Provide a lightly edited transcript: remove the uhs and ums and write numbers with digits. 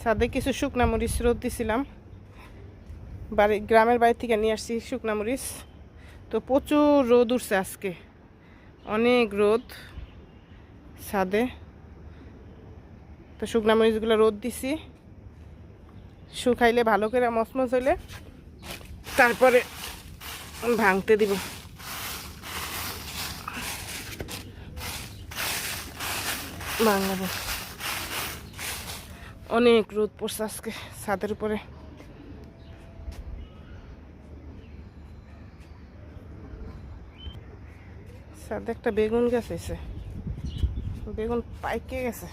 ছাদে কিছু শুকনা মরিচ রোদ দিছিলাম, গ্রামের বাড়ি থেকে নিয়ে আসছি শুকনা মরিচ। তো প্রচুর রোদ উঠছে আজকে, অনেক রোদ ছাদে। তো শুকনা মরিচগুলো রোদ দিছি, শুকাইলে ভালো করে মচমচ হইলে তারপরে ভাঙতে দিব। ভাঙাবো, অনেক রোদ পড়ছে আজকে ছাদের উপরে। ছাদে একটা বেগুন গাছ হয়েছে, বেগুন পাইকে গেছে।